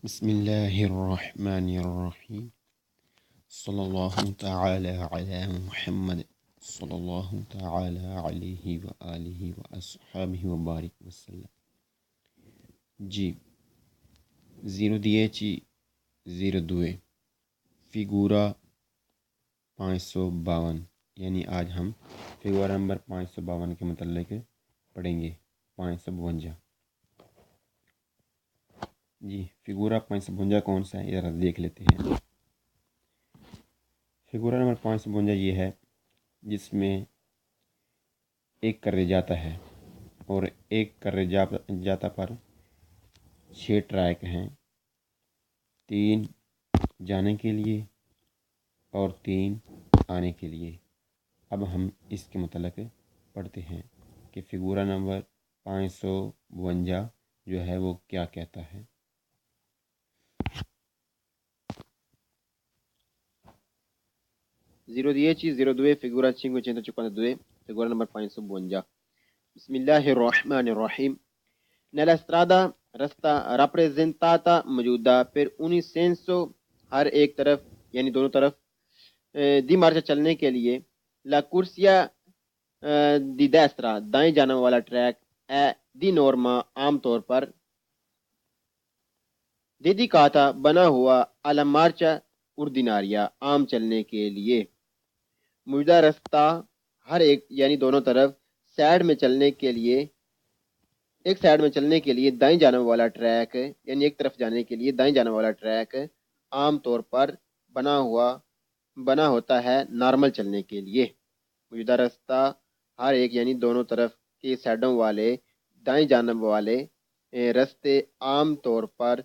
بسم اللہ الرحمن الرحیم صلی اللہ تعالی علی محمد صلی اللہ تعالی علیہ وآلہ واصحابہ وبارک وسلم. جی 010 فigura 552 یعنی آج ہم فگورہ نمبر 552 کے متعلق پڑھیں گے. 552 جی فگورہ 552 کون سا ہے ذرا دیکھ لیتے ہیں. فگورہ نمبر 552 یہ ہے جس میں ایک کرے جاتا ہے اور ایک کرے جاتا پر 6 ٹریک ہیں، 3 جانے کے لیے اور 3 آنے کے لیے. اب ہم اس کے متعلق پڑھتے ہیں کہ فگورہ نمبر 552 جو ہے وہ کیا کہتا ہے. 010-02 figura 552 figura number 552. Bismillahirrahmanirrahim. Nella strada resta rappresentata موجودہ per un senso ہر ایک طرف یعنی دونوں طرف دی مارچا چلنے کے لیے la corsia di destra دائیں جانے والا ٹریک è di norma عام طور پر dedicata بنا ہوا alla marcia ordinaria عام چلنے کے لیے. موجودہ رستہ ہر ایک یعنی دونوں طرف سائڈ میں چلنے کے لیے ایک سائڈ میں چلنے کے لیے دائیں جانب والا ٹریک یعنی ایک طرف جانے کے لیے دائیں جانب والا ٹریک عام طور پر بنا ہوتا ہے نارمل چلنے کے لیے. موجودہ رستہ ہر ایک یعنی دونوں طرف کے سائڈوں والے دائیں جانب والے رستے عام طور پر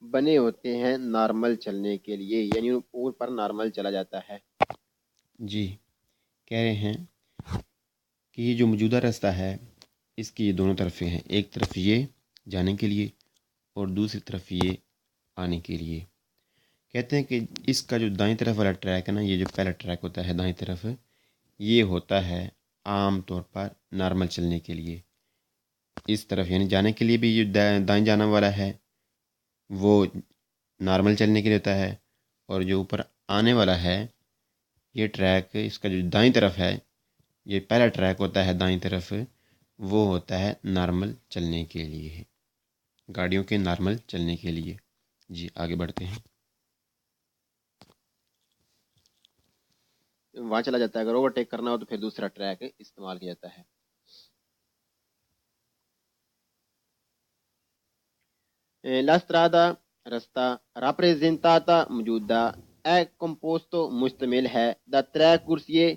بنے ہوتے ہیں نارمل چلنے کے لیے یعنی اوپر پر نارمل چلا جاتا ہے. جی کہہ رہے ہیں کہ یہ جو موجودہ راستہ ہے اس کی یہ دونوں طرفیں ہیں، ایک طرف یہ جانے کے لیے اور دوسری طرف یہ آنے کے لیے. کہتے ہیں کہ اس کا جو دائیں طرف والا ٹریک ہے نا، یہ جو پہلا ٹریک ہوتا ہے دائیں طرف، یہ ہوتا ہے عام طور پر نارمل چلنے کے لیے. اس طرف یعنی جانے کے لیے بھی جو دائیں جانا والا ہے وہ نارمل چلنے کے لیے ہوتا ہے، اور جو اوپر آنے والا ہے یہ ٹریک اس کا جو دائیں طرف ہے، یہ پہلا ٹریک ہوتا ہے دائیں طرف، وہ ہوتا ہے نارمل چلنے کے لیے، گاڑیوں کے نارمل چلنے کے لیے. جی آگے بڑھتے ہیں. وہاں چلا جاتا ہے. اگر اوورٹیک کرنا ہو تو پھر دوسرا ٹریک استعمال کیا جاتا ہے. La strada رستہ rappresentata موجودہ è composto مشتمل ہے دا ترے کرسیے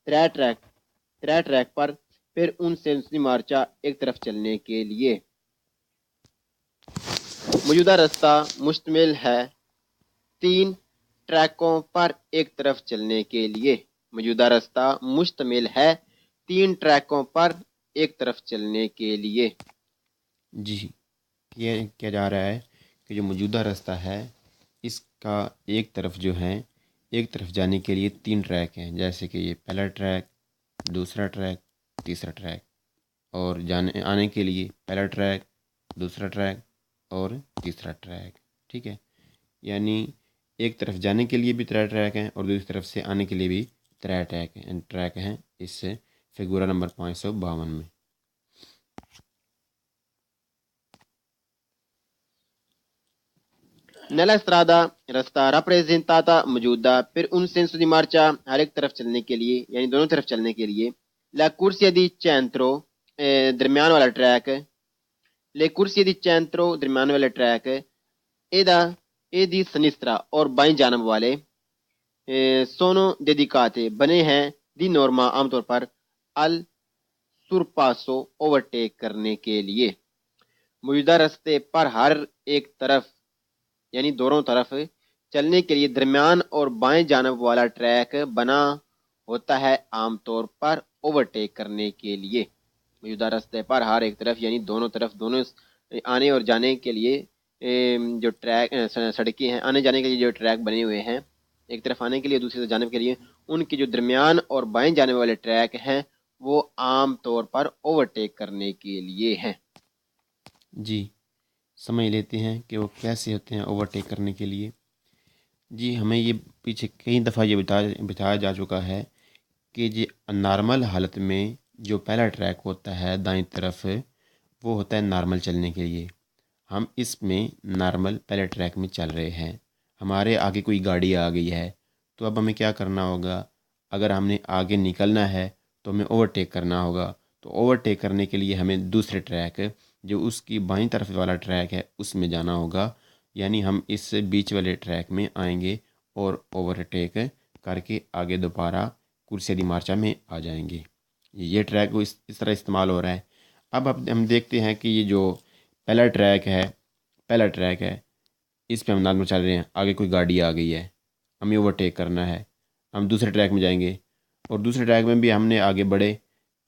ترے ٹریک پر پھر ان سے مارچا ایک طرف چلنے کے لیے. موجودہ رستہ مشتمل ہے 3 ٹریکوں پر ایک طرف چلنے کے لیے. موجودہ رستہ مشتمل ہے 3 ٹریکوں پر ایک طرف چلنے کے لیے. جی یہ کیا جا رہا ہے کہ جو موجودہ راستہ ہے اس کا ایک طرف جو ہے ایک طرف جانے کے لیے 3 ٹریک ہیں، جیسے کہ یہ پہلا ٹریک، دوسرا ٹریک، تیسرا ٹریک. اور آنے کے لیے پہلا ٹریک، دوسرا ٹریک اور تیسرا ٹریک. ٹھیک ہے، یعنی ایک طرف جانے کے لیے بھی 3 ٹریک ہیں اور دوسری طرف سے آنے کے لیے بھی 3 ٹریک ہیں اس سے فگورہ نمبر 552 میں. Nella strada رستہ rappresentata موجودہ پھر un senso di marcia ہر ایک طرف چلنے کے لیے یعنی دونوں طرف چلنے کے لیے. La corsia di centro درمیان والا track le corsie di centro درمیان والا ٹریک e di sinistra اور بائیں جانب والے sono dedicate بنے ہیں di norma عام طور پر al surpasso overtake کرنے کے لیے. موجودہ رستے پر ہر ایک طرف یعنی دونوں طرف چلنے کے لیے درمیان اور بائیں جانب والا ٹریک بنا ہوتا ہے عام طور پر اوورٹیک کرنے کے لیے. موجودہ رستے پر ہر ایک طرف یعنی دونوں طرف دونوں آنے اور جانے کے لیے جو ٹریک سڑکیں ہیں، آنے جانے کے لیے جو ٹریک بنے ہوئے ہیں ایک طرف آنے کے لیے دوسری جانب کے لیے، ان کے جو درمیان اور بائیں جانے والے ٹریک ہیں وہ عام طور پر اوورٹیک کرنے کے لیے ہیں. جی سمجھ لیتے ہیں کہ وہ کیسے ہوتے ہیں اوورٹیک کرنے کے لیے۔ جی ہمیں یہ پیچھے کئی دفعہ یہ بتایا جا چکا ہے کہ جی نارمل حالت میں جو پہلا ٹریک ہوتا ہے دائیں طرف، وہ ہوتا ہے نارمل چلنے کے لیے۔ ہم اس میں نارمل پہلے ٹریک میں چل رہے ہیں، ہمارے آگے کوئی گاڑی آ گئی ہے، تو اب ہمیں کیا کرنا ہوگا؟ اگر ہم نے آگے نکلنا ہے تو ہمیں اوورٹیک کرنا ہوگا۔ تو اوورٹیک کرنے کے لیے ہمیں دوسرے ٹریک، جو اس کی بائیں طرف والا ٹریک ہے، اس میں جانا ہوگا، یعنی ہم اس بیچ والے ٹریک میں آئیں گے اور اوورٹیک کر کے آگے دوبارہ کرسیدی مارچا میں آ جائیں گے۔ یہ ٹریک اس طرح استعمال ہو رہا ہے۔ اب ہم دیکھتے ہیں کہ یہ جو پہلا ٹریک ہے اس پہ ہم نارمل چل رہے ہیں، آگے کوئی گاڑی آ گئی ہے، ہمیں اوورٹیک کرنا ہے، ہم دوسرے ٹریک میں جائیں گے، اور دوسرے ٹریک میں بھی ہم نے آگے بڑھے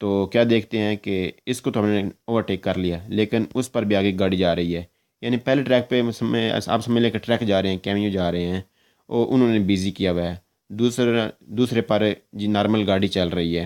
تو کیا دیکھتے ہیں کہ اس کو تو ہم نے اوورٹیک کر لیا، لیکن اس پر بھی آگے گاڑی جا رہی ہے، یعنی پہلے ٹریک پہ آپ سمجھ لیں کہ ٹریک جا رہے ہیں، کیمیو جا رہے ہیں، اور انہوں نے بیزی کیا ہوا ہے۔ دوسرے پر جی نارمل گاڑی چل رہی ہے،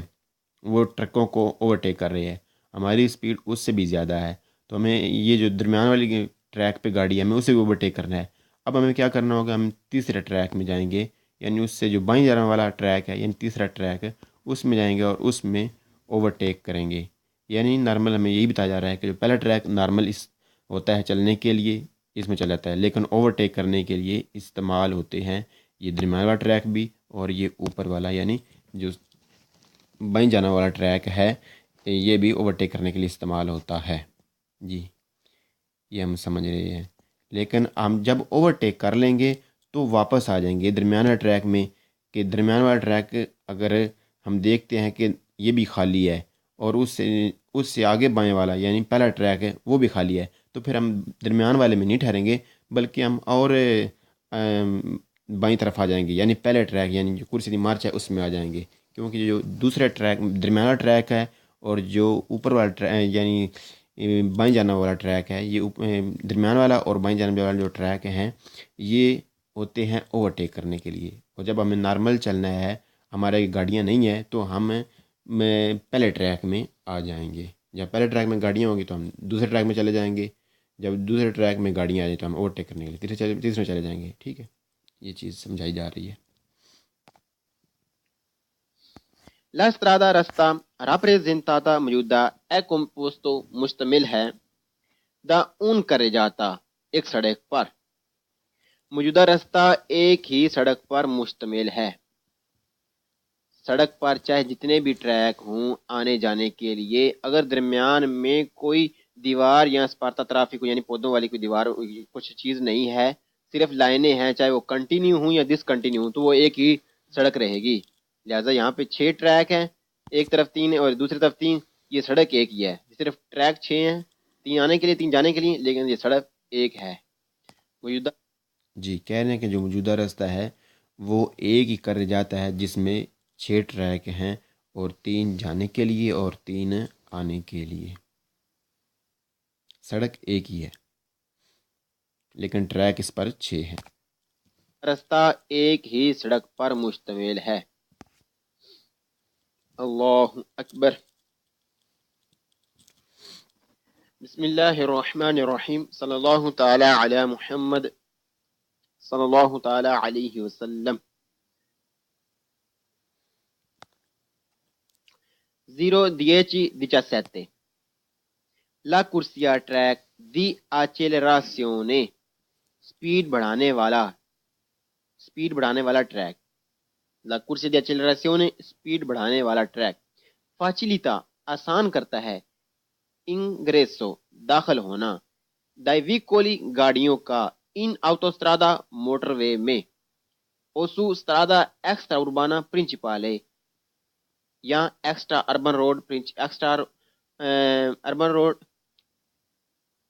وہ ٹرکوں کو اوورٹیک کر رہی ہے، ہماری اسپیڈ اس سے بھی زیادہ ہے، تو ہمیں یہ جو درمیان والی ٹریک پہ گاڑی ہے ہمیں اسے بھی اوورٹیک کرنا ہے۔ اب ہمیں کیا کرنا ہوگا؟ ہم تیسرے ٹریک میں جائیں گے، یعنی اس سے جو بائیں جانے والا ٹریک ہے، یعنی تیسرا ٹریک ہے، اس میں جائیں گے اور اس میں اوورٹیک کریں گے۔ یعنی نارمل ہمیں یہی بتایا جا رہا ہے کہ جو پہلا ٹریک نارمل ہوتا ہے چلنے کے لیے، اس میں چل جاتا ہے، لیکن اوورٹیک کرنے کے لیے استعمال ہوتے ہیں یہ درمیان والا ٹریک بھی اور یہ اوپر والا، یعنی جو بائیں جانا والا ٹریک ہے، یہ بھی اوورٹیک کرنے کے لیے استعمال ہوتا ہے۔ جی یہ ہم سمجھ رہے ہیں، لیکن ہم جب اوورٹیک کر لیں گے تو واپس آ جائیں گے درمیان والے ٹریک میں، کہ درمیان والا ٹریک اگر ہم دیکھتے ہیں کہ یہ بھی خالی ہے اور اس سے آگے بائیں والا یعنی پہلا ٹریک ہے وہ بھی خالی ہے، تو پھر ہم درمیان والے میں نہیں ٹھہریں گے، بلکہ ہم اور بائیں طرف آ جائیں گے، یعنی پہلے ٹریک یعنی جو کرسیدی مارچ ہے اس میں آ جائیں گے، کیونکہ جو دوسرے ٹریک درمیان والا ٹریک ہے اور جو اوپر والا ٹریک یعنی بائیں جانا والا ٹریک ہے، یہ درمیان والا اور بائیں جانے والا جو ٹریک ہیں یہ ہوتے ہیں اوورٹیک کرنے کے لیے، اور جب ہمیں نارمل چلنا ہے، ہمارے گاڑیاں نہیں ہیں، تو ہم پہلے ٹریک میں آ جائیں گے۔ جب پہلے ٹریک میں گاڑیاں ہوں گی تو ہم دوسرے ٹریک میں چلے جائیں گے، جب دوسرے ٹریک میں گاڑیاں آ جائیں تو ہم اوورٹیک کرنے کے لیے تیسرے چلے جائیں گے۔ ٹھیک ہے، یہ چیز سمجھائی جا رہی ہے۔ La strada rasta rappresentata موجودہ è composto مشتمل ہے da un carreggiata ایک سڑک پر، موجودہ راستہ ایک ہی سڑک پر مشتمل ہے۔ سڑک پر چاہے جتنے بھی ٹریک ہوں آنے جانے کے لیے، اگر درمیان میں کوئی دیوار یا اسپارتا ٹرافک یعنی پودوں والی کوئی دیوار کچھ چیز نہیں ہے، صرف لائنیں ہیں، چاہے وہ کنٹینیو ہوں یا ڈس کنٹینیو ہوں، تو وہ ایک ہی سڑک رہے گی۔ لہٰذا یہاں پہ 6 ٹریک ہیں، ایک طرف 3 اور دوسری طرف 3، یہ سڑک ایک ہی ہے، صرف ٹریک 6 ہیں، 3 آنے کے لیے 3 جانے کے لیے، لیکن یہ سڑک ایک ہے۔ موجودہ جی کہہ رہے ہیں کہ جو موجودہ راستہ ہے وہ ایک ہی کر جاتا ہے، جس میں 6 ٹریک ہیں اور 3 جانے کے لیے اور 3 آنے کے لیے۔ سڑک ایک ہی ہے لیکن ٹریک اس پر 6 ہیں۔ راستہ ایک ہی سڑک پر مشتمل ہے۔ اللہ اکبر۔ بسم اللہ الرحمن الرحیم، صلی اللہ تعالی علی محمد صلی اللہ تعالی علیہ وسلم۔ 0:17 La corsia track di accelerazione speed بڑھانے والا track. La corsia di accelerazione speed بڑھانے والا ٹریک۔ facilita آسان کرتا ہے، ingresso داخل ہونا، dai veicoli گاڑیوں کا، in autostrada موٹر وے میں، o su strada extraurbana principale یا ایکسٹرا اربن روڈ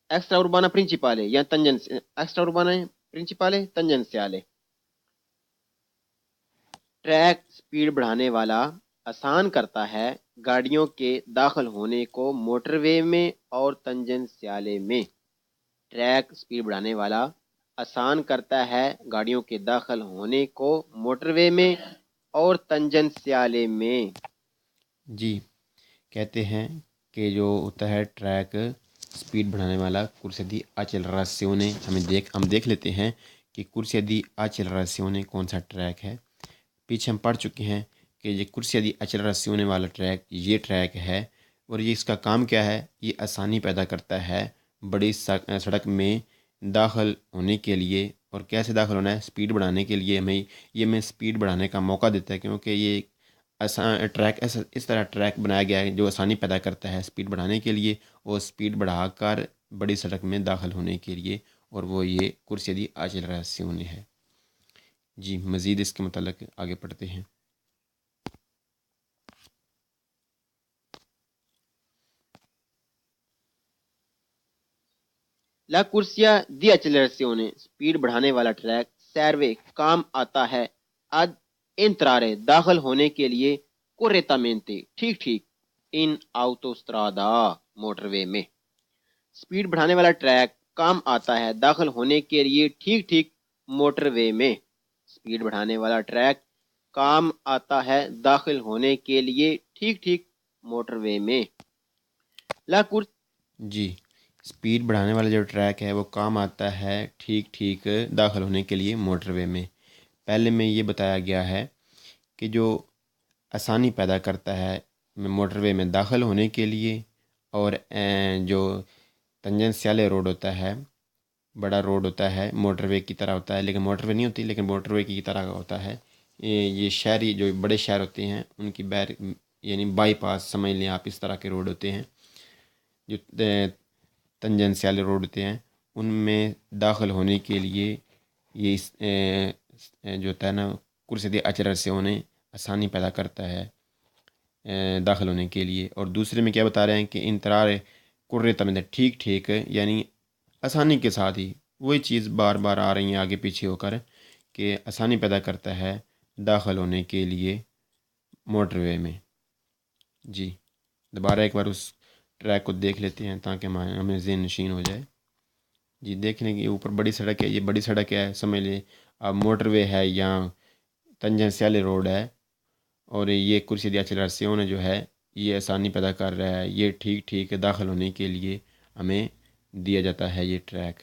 ایکسٹرا اربانا پرنسپالے یا ایکسٹرا اربانا پرنسپالے تنجنسیالے۔ ٹریک سپیڈ بڑھانے والا آسان کرتا ہے گاڑیوں کے داخل ہونے کو موٹر وے میں اور تنجنسیالے میں۔ ٹریک سپیڈ بڑھانے والا آسان کرتا ہے گاڑیوں کے داخل ہونے کو موٹر وے میں اور تنجنسیالے میں۔ جی کہتے ہیں کہ جو ہوتا ہے ٹریک سپیڈ بڑھانے والا corsia di accelerazione ہم دیکھ لیتے ہیں کہ corsia di accelerazione کون سا ٹریک ہے۔ پیچھے ہم پڑھ چکے ہیں کہ یہ corsia di accelerazione والا ٹریک یہ ٹریک ہے، اور یہ اس کا کام کیا ہے؟ یہ آسانی پیدا کرتا ہے بڑی سڑک میں داخل ہونے کے لیے۔ اور کیسے داخل ہونا ہے؟ سپیڈ بڑھانے کے لیے ہمیں سپیڈ بڑھانے کا موقع دیتا ہے، کیونکہ یہ ٹریک اس طرح ٹریک بنایا گیا ہے جو آسانی پیدا کرتا ہے سپیڈ بڑھانے کے لیے اور سپیڈ بڑھا کر بڑی سڑک میں داخل ہونے کے لیے، اور وہ یہ corsia di accelerazione ہے۔ جی مزید اس کے متعلق آگے پڑھتے ہیں۔ لا corsia di accelerazione سپیڈ بڑھانے والا ٹریک سیروے کام آتا ہے ad entrare داخل ہونے کے لیے correttamente ٹھیک in autostrada موٹر وے میں۔ سپیڈ بڑھانے والا ٹریک کام آتا ہے داخل ہونے کے لیے ٹھیک موٹر وے میں۔ سپیڈ بڑھانے والا ٹریک کام آتا ہے داخل ہونے کے لیے ٹھیک موٹر وے میں۔ لا جی سپیڈ بڑھانے والا جو ٹریک ہے وہ کام آتا ہے ٹھیک داخل ہونے کے لیے موٹر وے میں۔ پہلے میں یہ بتایا گیا ہے کہ جو آسانی پیدا کرتا ہے موٹر وے میں داخل ہونے کے لیے، اور جو تنجنسیالے روڈ ہوتا ہے، بڑا روڈ ہوتا ہے، موٹر وے کی طرح ہوتا ہے، لیکن موٹر وے نہیں ہوتی، لیکن موٹر وے کی طرح ہوتا ہے۔ یہ شہری جو بڑے شہر ہوتے ہیں ان کی یعنی بائی پاس سمجھ لیں آپ، اس طرح کے روڈ ہوتے ہیں جو تنجنسیالے روڈ ہوتے ہیں، ان میں داخل ہونے کے لیے یہ جو ہوتا ہے نا corsia di accelerazione آسانی پیدا کرتا ہے داخل ہونے کے لیے۔ اور دوسرے میں کیا بتا رہے ہیں کہ entrare correttamente ٹھیک یعنی آسانی کے ساتھ ہی وہی چیز بار بار آ رہی ہیں آگے پیچھے ہو کر کہ آسانی پیدا کرتا ہے داخل ہونے کے لیے موٹر وے میں۔ جی دوبارہ ایک بار اس ٹریک کو دیکھ لیتے ہیں تاکہ ہمیں ذہن نشین ہو جائے۔ جی دیکھنے کے اوپر بڑی سڑک ہے، یہ بڑی سڑک ہے سمجھ لیں اب موٹر وے ہے یا تنجنسیالے روڈ ہے، اور یہ corsia di accelerazione جو ہے یہ آسانی پیدا کر رہا ہے، یہ ٹھیک داخل ہونے کے لیے ہمیں دیا جاتا ہے یہ ٹریک،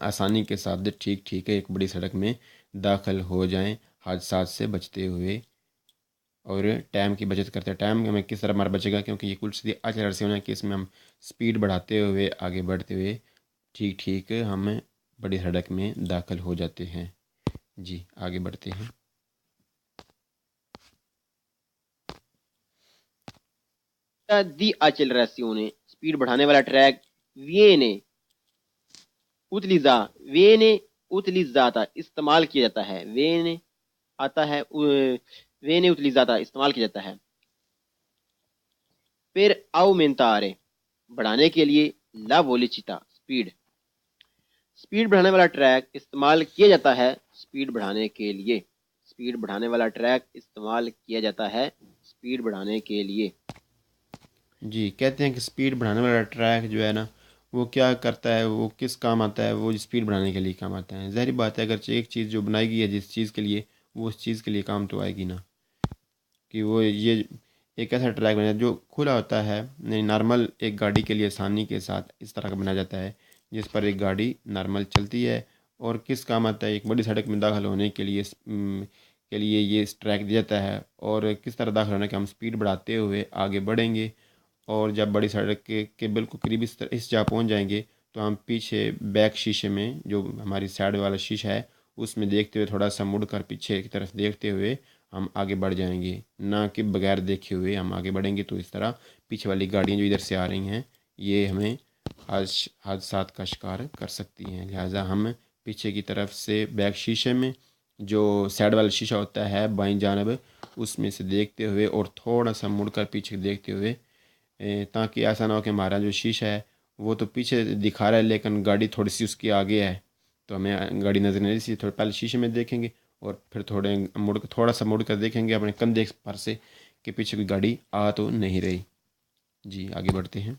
آسانی کے ساتھ ٹھیک ایک بڑی سڑک میں داخل ہو جائیں حادثات سے بچتے ہوئے، اور ٹائم کی بچت کرتے ہیں۔ ٹائم ہمیں کس طرح ہمارا بچے گا؟ کیونکہ یہ corsia di accelerazione کہ اس میں ہم سپیڈ بڑھاتے ہوئے آگے بڑھتے ہوئے ٹھیک ہم بڑی سڑک میں داخل ہو جاتے ہیں۔ جی آگے بڑھتے ہیں۔ دی accelerazione سپیڈ بڑھانے والا ٹریک viene utilizzata استعمال کیا جاتا ہے، viene utilizzata استعمال کیا جاتا ہے۔ پھر aumentare بڑھانے کے لیے la velocità سپیڈ بڑھانے والا ٹریک استعمال کیا جاتا ہے سپیڈ بڑھانے کے لیے۔ سپیڈ بڑھانے والا ٹریک استعمال کیا جاتا ہے سپیڈ بڑھانے کے لیے۔ جی کہتے ہیں کہ سپیڈ بڑھانے والا ٹریک جو ہے نا وہ کیا کرتا ہے، وہ کس کام آتا ہے؟ وہ سپیڈ بڑھانے کے لیے کام آتا ہے۔ ظاہری بات ہے اگرچہ ایک چیز جو بنائی گئی ہے جس چیز کے لیے، وہ اس چیز کے لیے کام تو آئے گی نا، کہ وہ یہ ایک ایسا ٹریک بنا جو کھلا ہوتا ہے، یعنی نارمل ایک گاڑی کے لیے آسانی کے ساتھ اس طرح کا بنایا جاتا ہے جس پر ایک گاڑی نارمل چلتی ہے، اور کس کام آتا ہے؟ ایک بڑی سڑک میں داخل ہونے کے لیے یہ ٹریک دیا جاتا ہے، اور کس طرح داخل ہونے کے ہم سپیڈ بڑھاتے ہوئے آگے بڑھیں گے، اور جب بڑی سڑک کے بالکل قریب اس جگہ پہنچ جائیں گے تو ہم پیچھے بیک شیشے میں جو ہماری سائڈ والا شیشہ ہے اس میں دیکھتے ہوئے تھوڑا سا مڑ کر پیچھے کی طرف دیکھتے ہوئے ہم آگے بڑھ جائیں گے، نہ کہ بغیر دیکھے ہوئے ہم آگے بڑھیں گے، تو اس طرح پیچھے والی گاڑیاں جو ادھر سے آ رہی ہیں یہ ہمیں حادثات کا شکار کر سکتی ہیں۔ لہٰذا ہم پیچھے کی طرف سے بیک شیشے میں جو سائڈ والا شیشہ ہوتا ہے بائیں جانب اس میں سے دیکھتے ہوئے اور تھوڑا سا مڑ کر پیچھے دیکھتے ہوئے، تاکہ ایسا نہ ہو کہ ہمارا جو شیشہ ہے وہ تو پیچھے دکھا رہا ہے لیکن گاڑی تھوڑی سی اس کی آگے ہے، تو ہمیں گاڑی نظر نہیں سی، تھوڑا پہلے شیشے میں دیکھیں گے اور پھر تھوڑا سا مڑ کر دیکھیں گے اپنے کندھے پر سے کہ پیچھے کوئی گاڑی آ تو نہیں رہی۔ جی آگے بڑھتے ہیں۔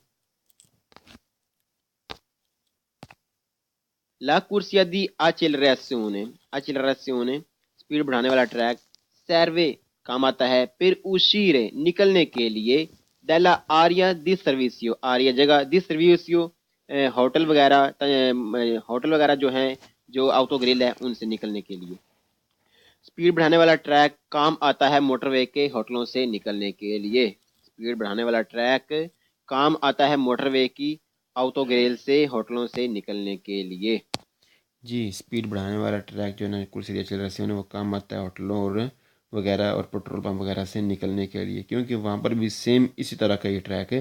لا corsia di accelerazione سپیڈ بڑھانے والا ٹریک سیروے کام آتا ہے پھر uscire نکلنے کے لیے della area di servizio, آریا جگہ di servizio ہوٹل وغیرہ جو ہیں جو آؤٹو گرل ہے ان سے نکلنے کے لیے. سپیڈ بڑھانے والا ٹریک کام آتا ہے موٹر وے کے ہوٹلوں سے نکلنے کے لیے. سپیڈ بڑھانے والا ٹریک کام آتا ہے موٹر وے کی آؤٹو گریل سے ہوٹلوں سے نکلنے کے لیے. جی سپیڈ بڑھانے والا ٹریک جو ہے نا کرسی ایچلریسیون وہ کام آتا ہے ہوٹلوں اور وغیرہ اور پیٹرول پمپ وغیرہ سے نکلنے کے لیے، کیونکہ وہاں پر بھی سیم اسی طرح کا یہ ٹریک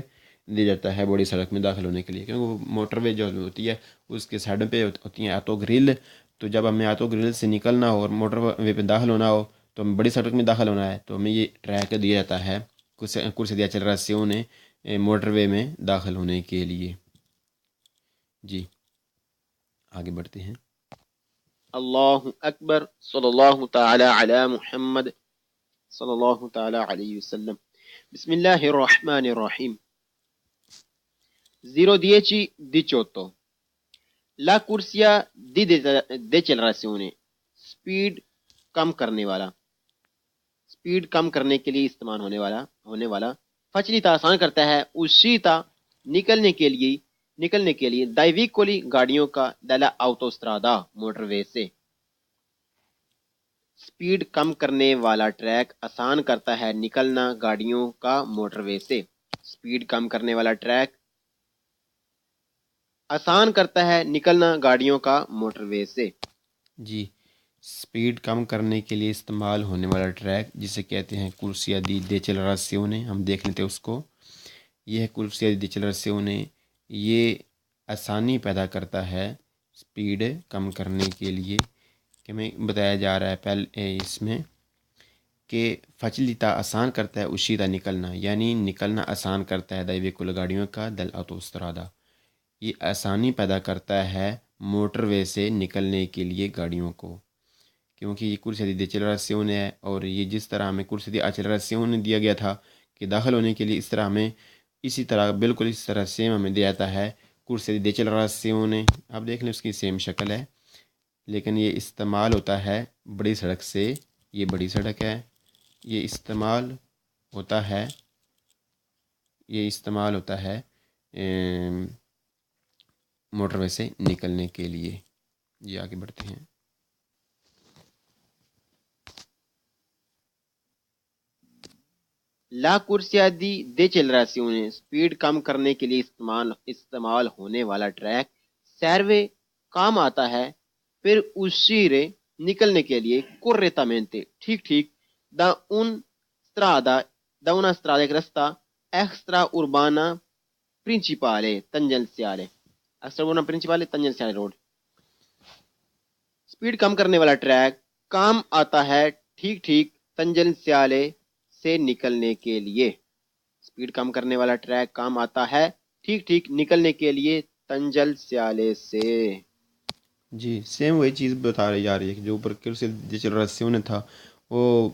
دیا جاتا ہے بڑی سڑک میں داخل ہونے کے لیے، کیونکہ وہ موٹر وے جو ہوتی ہے اس کے سائڈ پہ ہوتی ہیں آٹو گرل. تو جب ہمیں آٹو گرل سے نکلنا ہو اور موٹر وے پہ داخل ہونا ہو تو ہمیں بڑی سڑک میں داخل ہونا ہے تو ہمیں یہ ٹریک دیا جاتا ہے کرسی دی ایچلریسیون موٹر وے میں داخل ہونے کے لیے. جی آگے بڑھتے ہیں. اللہ اکبر صلی اللہ تعالی علی محمد صلی اللہ تعالی علیہ وسلم. بسم اللہ الرحمن الرحیم. 0:10:18 La corsia di decelerazione speed کم کرنے والا، سپیڈ کم کرنے کے لیے استعمال ہونے والا فچلیتا آسان کرتا ہے uscita نکلنے کے لیے dai veicoli گاڑیوں کا dalla autostrada موٹر وے سے. سپیڈ کم کرنے والا ٹریک آسان کرتا ہے نکلنا گاڑیوں کا موٹر وے سے. سپیڈ کم کرنے والا ٹریک آسان کرتا ہے نکلنا گاڑیوں کا موٹر وے سے. جی سپیڈ کم کرنے کے لیے استعمال ہونے والا ٹریک جسے کہتے ہیں کرسیا دی دیچلریسیون، ہم دیکھ لیتے اس کو. یہ ہے کرسیا دی دیچلریسیون، یہ آسانی پیدا کرتا ہے سپیڈ کم کرنے کے لیے. کہ ہمیں بتایا جا رہا ہے پہلے اس میں کہ فچلیتا آسان کرتا ہے اشیتا نکلنا، یعنی نکلنا آسان کرتا ہے دائیوے کل گاڑیوں کا دل آٹوسترادا. یہ آسانی پیدا کرتا ہے موٹر وے سے نکلنے کے لیے گاڑیوں کو، کیونکہ یہ کرسی دی ایچلریسیون ہے اور یہ جس طرح ہمیں کرسی دی ایچلریسیون دیا گیا تھا کہ داخل ہونے کے لیے، اس طرح ہمیں اسی طرح بالکل اس طرح سیم ہمیں دیا جاتا ہے کرسی دی ایچلریسیون. آپ دیکھ لیں اس کی سیم شکل ہے، لیکن یہ استعمال ہوتا ہے بڑی سڑک سے. یہ بڑی سڑک ہے، یہ استعمال ہوتا ہے موٹر وے سے نکلنے کے لیے. جی آگے بڑھتے ہیں. لا corsia di decelerazione سپیڈ کم کرنے کے لیے استعمال ہونے والا ٹریک سیروے کام آتا ہے پھر uscire نکلنے کے لیے correttamente ٹھیک da una strada ایک رستہ extra urbana principale tangenziale road. Speed کم کرنے والا ٹریک کام آتا ہے ٹھیک تنجنسیالے سے نکلنے کے لیے. سپیڈ کم کرنے والا ٹریک کام آتا ہے ٹھیک نکلنے کے لیے تنجل سیالے سے. جی سیم وہی چیز بتا رہی جا رہی ہے کہ جو اوپر کرسی دیچلریسیون تھا وہ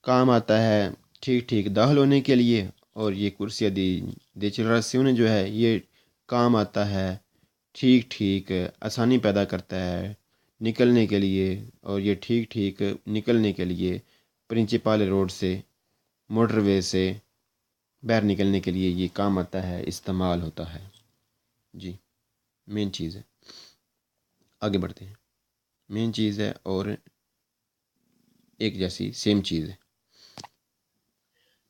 کام آتا ہے ٹھیک داخل ہونے کے لیے، اور یہ کرسی دی دیچلریسیون جو ہے یہ کام آتا ہے ٹھیک آسانی پیدا کرتا ہے نکلنے کے لیے، اور یہ ٹھیک نکلنے کے لیے پرنسپال روڈ سے موٹر وے سے باہر نکلنے کے لیے یہ کام آتا ہے، استعمال ہوتا ہے. جی مین چیز ہے. آگے بڑھتے ہیں. مین چیز ہے اور ایک جیسی سیم چیز ہے.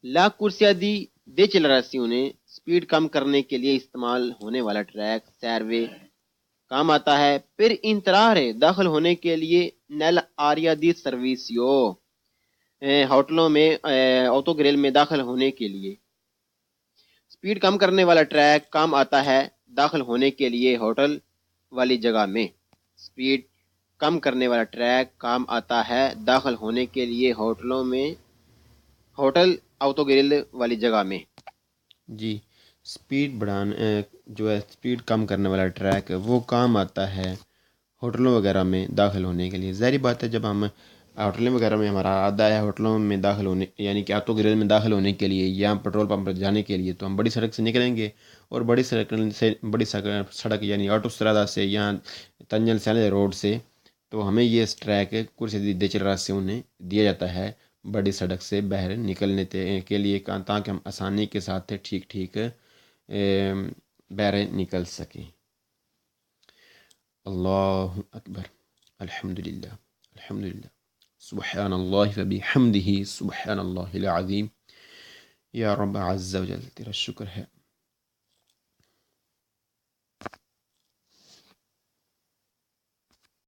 لا corsia di decelerazione سپیڈ کم کرنے کے لیے استعمال ہونے والا ٹریک سیروے کام آتا ہے پھر انترارے داخل ہونے کے لیے نیل آریا دی سرویسیو ہوٹلوں میں آٹو گریل میں داخل ہونے کے لیے. سپیڈ کم کرنے والا ٹریک کام آتا ہے داخل ہونے کے لیے ہوٹل والی جگہ میں. سپیڈ کم کرنے والا ٹریک کام آتا ہے داخل ہونے کے لیے ہوٹل آٹو گریل والی جگہ میں. جی سپیڈ جو ہے سپیڈ کم کرنے والا ٹریک وہ کام آتا ہے ہوٹلوں وغیرہ میں داخل ہونے کے لیے. ظاہری بات ہے جب ہم ہوٹلوں وغیرہ میں ہمارا آدھا ہے ہوٹلوں میں داخل ہونے یعنی کہ آٹو گریل میں داخل ہونے کے لیے یا پیٹرول پمپ پر جانے کے لیے، تو ہم بڑی سڑک سے نکلیں گے، اور بڑی سڑک یعنی آٹو سٹرادا سے یا تنجن سیلے روڈ سے تو ہمیں یہ ٹریک کرسی دی دیچلریسیون دیا جاتا ہے بڑی سڑک سے باہر نکلنے کے لیے تاکہ ہم آسانی کے ساتھ ٹھیک ٹھیک باہر نکل سکیں۔ اللہ اکبر، الحمدللہ، الحمدللہ، سبحان اللہ وبحمدہ، سبحان اللہ العظیم۔ یا رب عز و جل، تیرا شکر ہے